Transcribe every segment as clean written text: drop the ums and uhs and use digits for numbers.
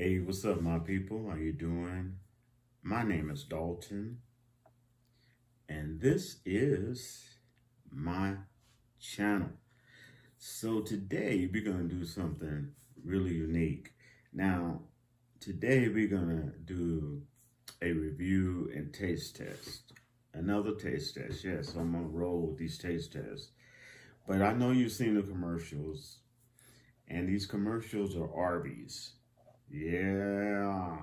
Hey, what's up, my people? How you doing? My name is Dalton, and this is my channel. So today we're gonna do something really unique. Now, today we're gonna do a review and taste test. Another taste test. Yes, I'm gonna roll with these taste tests. But I know you've seen the commercials, and these commercials are Arby's. Yeah.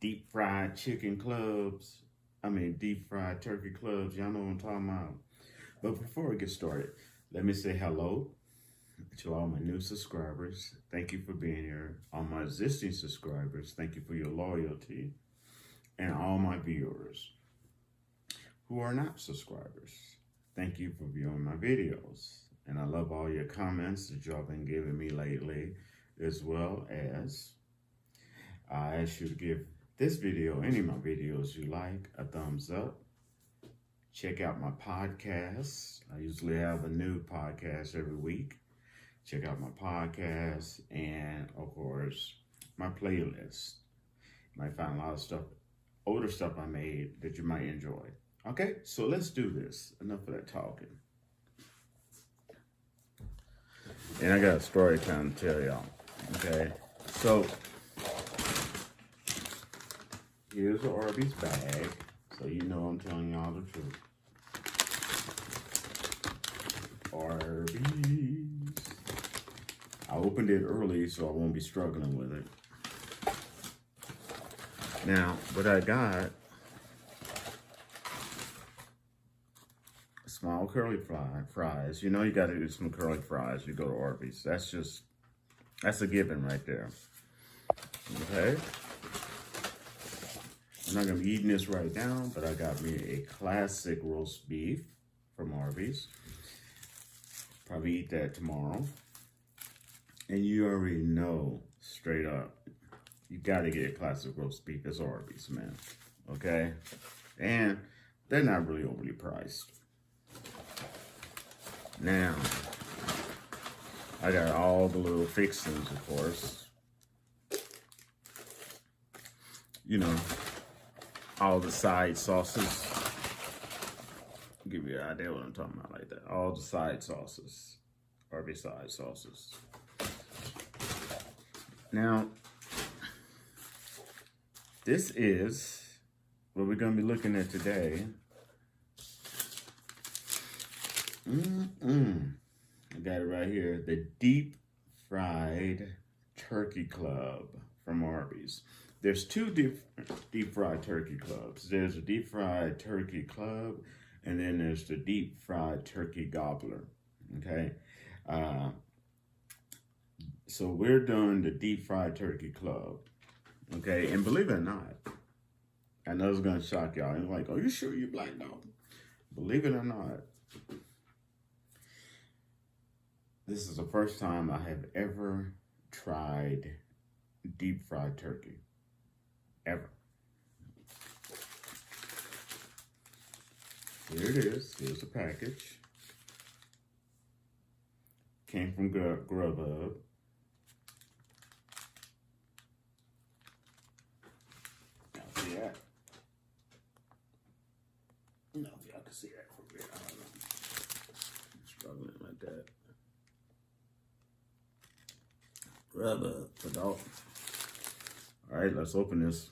Deep fried chicken clubs. Deep fried turkey clubs. Y'all know what I'm talking about. But before we get started, let me say hello to all my new subscribers. Thank you for being here. All my existing subscribers, thank you for your loyalty. And all my viewers who are not subscribers, thank you for viewing my videos. And I love all your comments that y'all been giving me lately, as well as I ask you to give this video, any of my videos you like, a thumbs up. Check out my podcasts. I usually have a new podcast every week. Check out my podcast and, of course, my playlist. You might find a lot of stuff, older stuff I made that you might enjoy. Okay, so let's do this. Enough of that talking. And I got a story time to tell y'all. Okay, so here's the Arby's bag, so you know I'm telling y'all the truth. Arby's. I opened it early so I won't be struggling with it. Now, what I got, small curly fries. You know you gotta do some curly fries. You go to Arby's. That's a given right there. Okay? I'm not gonna be eating this right now, but I got me a classic roast beef from Arby's. Probably eat that tomorrow. And you already know, straight up, you gotta get a classic roast beef. It's Arby's, man. Okay? And they're not really overly priced. Now, I got all the little fixings, of course. You know, all the side sauces. Give you an idea what I'm talking about like that. All the side sauces. Arby's side sauces. Now, this is what we're going to be looking at today. I got it right here. The deep fried turkey club from Arby's. There's two deep fried turkey clubs. There's a deep fried turkey club, and then there's the deep fried turkey gobbler. Okay, so we're doing the deep fried turkey club. Okay, and believe it or not, I know it's gonna shock y'all. And like, are you sure you black dog? Believe it or not, this is the first time I have ever tried deep fried turkey. Ever. Here it is. Here's the package. Came from Grubhub. Now, see that? No, if y'all can see that from here. I don't know. I'm struggling like that. Grubhub for Dalton. All right, let's open this.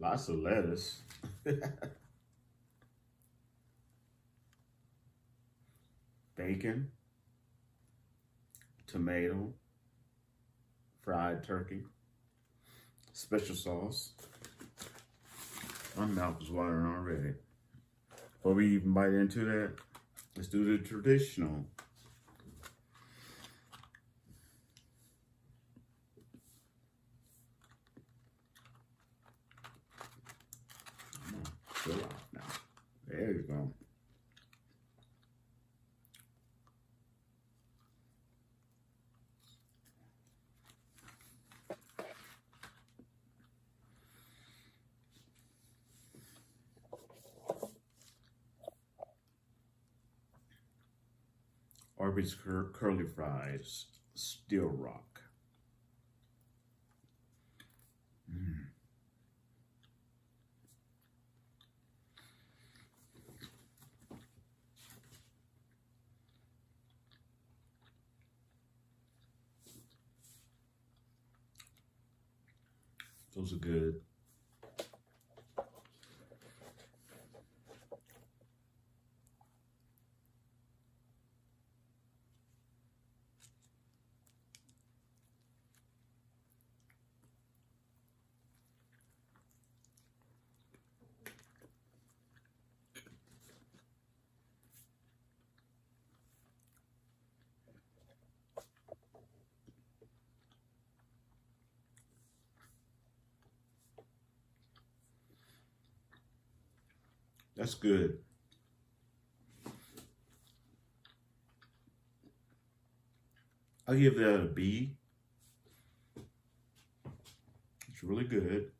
Lots of lettuce. Bacon, tomato, fried turkey, special sauce. My mouth is watering already. Before we even bite into that, let's do the traditional. Chill out now. There you go. Arby's curly fries, still rock. Mm. Those are good. That's good. I'll give that a B. It's really good.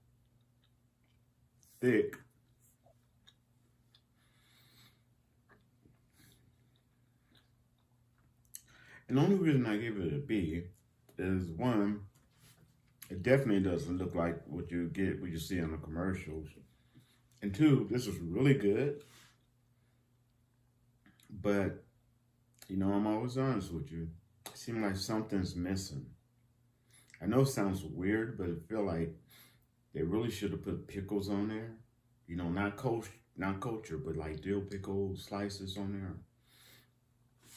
Thick. And the only reason I give it a B is one, it definitely doesn't look like what you see on the commercials. And two, this is really good. But, I'm always honest with you. It seems like something's missing. I know it sounds weird, but I feel like they really should have put pickles on there. Not kosher, but like dill pickle slices on there.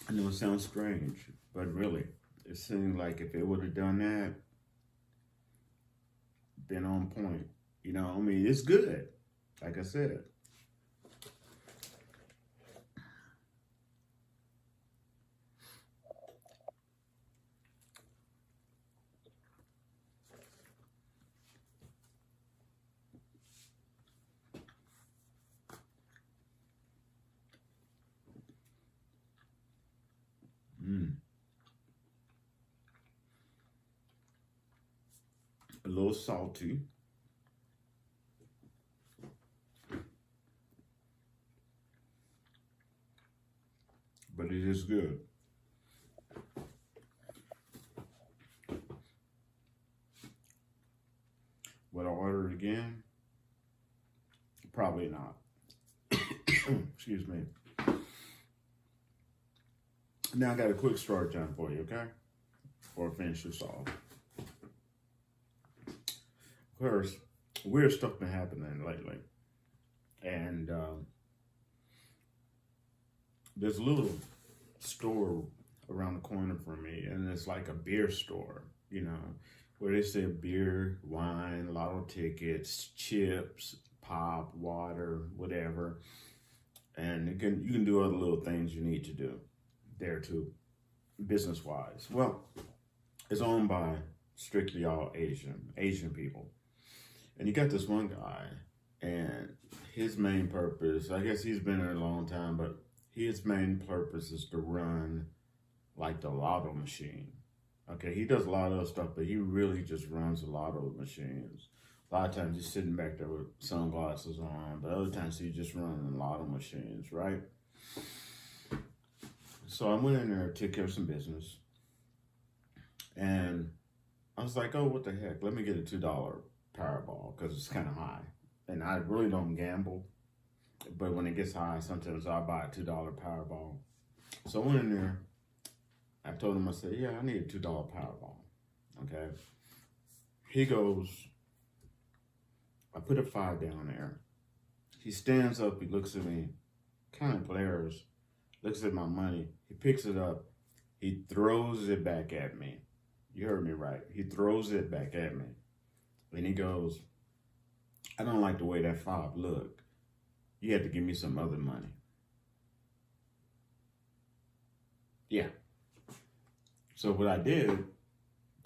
I know it sounds strange, but really, it seemed like if it would have done that, been on point. It's good. Like I said. A little salty. But it is good. Would I order it again? Probably not. Excuse me. Now I got a quick story time for you, okay? Before I finish this off. Of course, weird stuff been happening lately. And there's a little store around the corner from me, and it's like a beer store, where they sell beer, wine, lotto tickets, chips, pop, water, whatever. And you can do other little things you need to do there too, business-wise. Well, it's owned by strictly all Asian people. And you got this one guy, and his main purpose, I guess he's been there a long time, but his main purpose is to run like the lotto machine. Okay, he does a lot of other stuff, but he really just runs the lotto machines. A lot of times he's sitting back there with sunglasses on, but other times he's just running the lotto machines, right? So I went in there to take care of some business. And I was like, oh, what the heck? Let me get a $2 Powerball because it's kind of high. And I really don't gamble. But when it gets high, sometimes I'll buy a $2 Powerball. So I went in there. I told him, I said, yeah, I need a $2 Powerball. Okay. He goes, I put a 5 down there. He stands up, he looks at me, kind of glares, looks at my money. He picks it up. He throws it back at me. You heard me right. He throws it back at me. And he goes, I don't like the way that 5 looked. You had to give me some other money. Yeah. So what I did,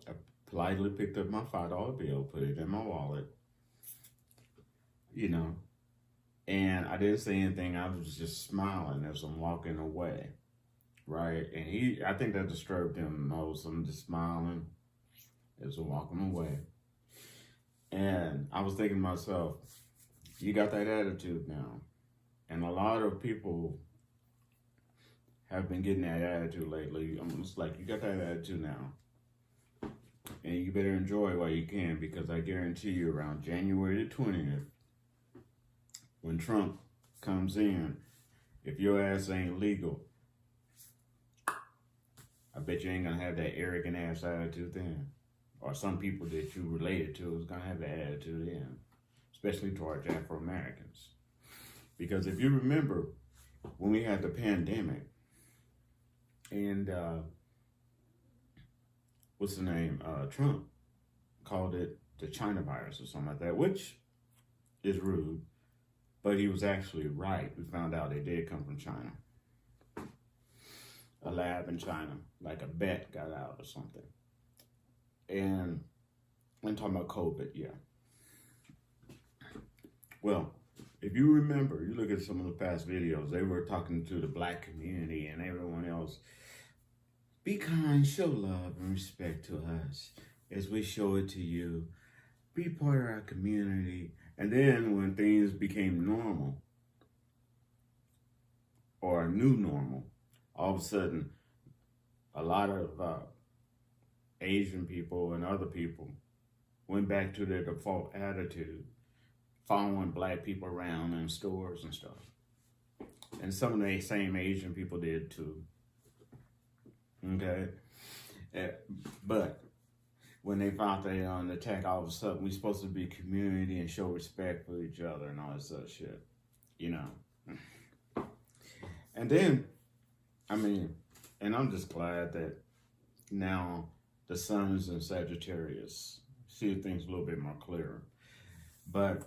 I politely picked up my $5 bill, put it in my wallet, and I didn't say anything. I was just smiling as I'm walking away, right? And I think that disturbed him most. I'm just smiling as I'm walking away. And I was thinking to myself, you got that attitude now. And a lot of people have been getting that attitude lately. I'm just like, you got that attitude now. And you better enjoy it while you can, because I guarantee you around January the 20th, when Trump comes in, if your ass ain't legal, I bet you ain't gonna have that arrogant ass attitude then. Or some people that you related to is gonna have that attitude then, especially towards Afro-Americans. Because if you remember, when we had the pandemic, and what's the name? Trump called it the China virus or something like that, which is rude, but he was actually right. We found out it did come from China. A lab in China, like a bet got out or something. And I'm talking about COVID, yeah. Well, if you remember, you look at some of the past videos, they were talking to the black community and everyone else. Be kind, show love and respect to us as we show it to you. Be part of our community. And then when things became normal, or a new normal, all of a sudden, a lot of Asian people and other people went back to their default attitude, following black people around in stores and stuff. And some of the same Asian people did too. Okay? But when they found they on the attack, all of a sudden, we're supposed to be community and show respect for each other and all this other shit. You know? And then, I mean, and I'm just glad that now the sun's in Sagittarius. See things a little bit more clearer. But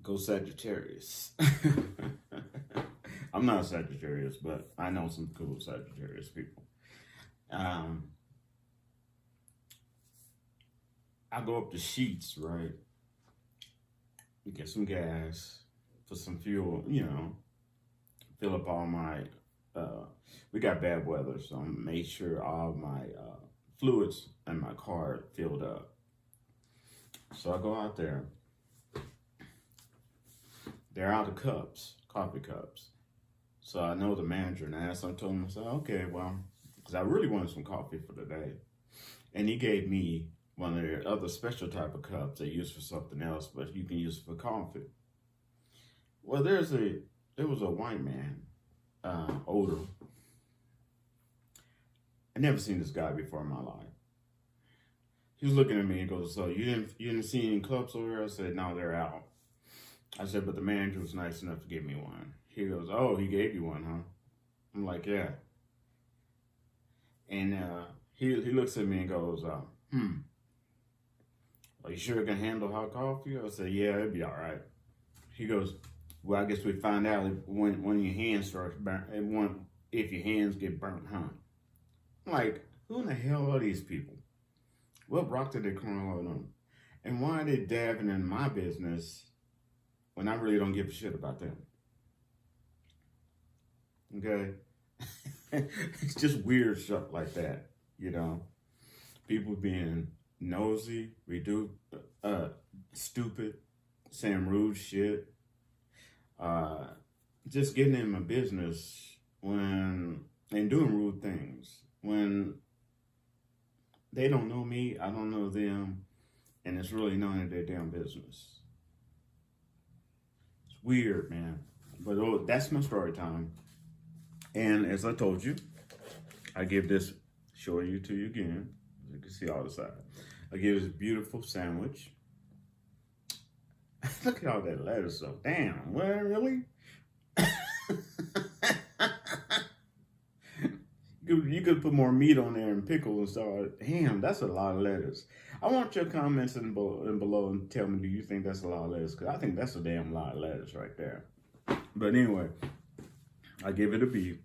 go Sagittarius. I'm not a Sagittarius, but I know some cool Sagittarius people. I go up to Sheets, right? Get some gas, put some fuel, you know, fill up all my, we got bad weather, so I made sure all my fluids in my car filled up. So I go out there. They're out of cups, coffee cups. So I know the manager, and I told him, I said, okay, well, because I really wanted some coffee for the day. And he gave me one of their other special type of cups they use for something else, but you can use it for coffee. Well, there was a white man, older. I never seen this guy before in my life. He was looking at me and goes, so you didn't see any cups over here? I said, no, they're out. I said, but the manager was nice enough to give me one. He goes, oh, he gave you one, huh? I'm like, yeah. And he looks at me and goes, are you sure it can handle hot coffee? I said, yeah, it'll be all right. He goes, well, I guess we find out when your hands start burn, if your hands get burnt, huh? I'm like, who in the hell are these people? What rock did they crawl on them? And why are they dabbing in my business when I really don't give a shit about them? Okay? It's just weird stuff like that, you know? People being nosy, stupid, saying rude shit, just getting in my business and doing rude things when they don't know me, I don't know them, and it's really none of their damn business. It's weird, man. But that's my story time. And as I told you, I give this, show you to you again. You can see all the side. I give this beautiful sandwich. Look at all that lettuce though. Damn, what, really? You could put more meat on there and pickles and stuff. Damn, that's a lot of lettuce. I want your comments in below and tell me, do you think that's a lot of lettuce? Because I think that's a damn lot of lettuce right there. But anyway, I give it a B.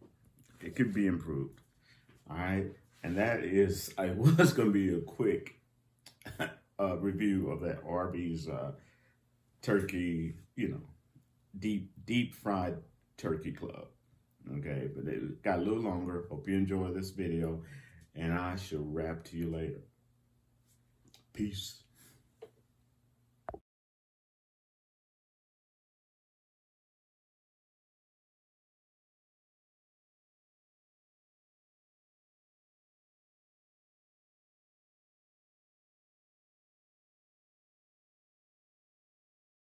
It could be improved. All right. And that is, I was going to be a quick review of that Arby's turkey, you know, deep fried turkey club. Okay, but it got a little longer. Hope you enjoy this video, and I shall rap to you later. Peace.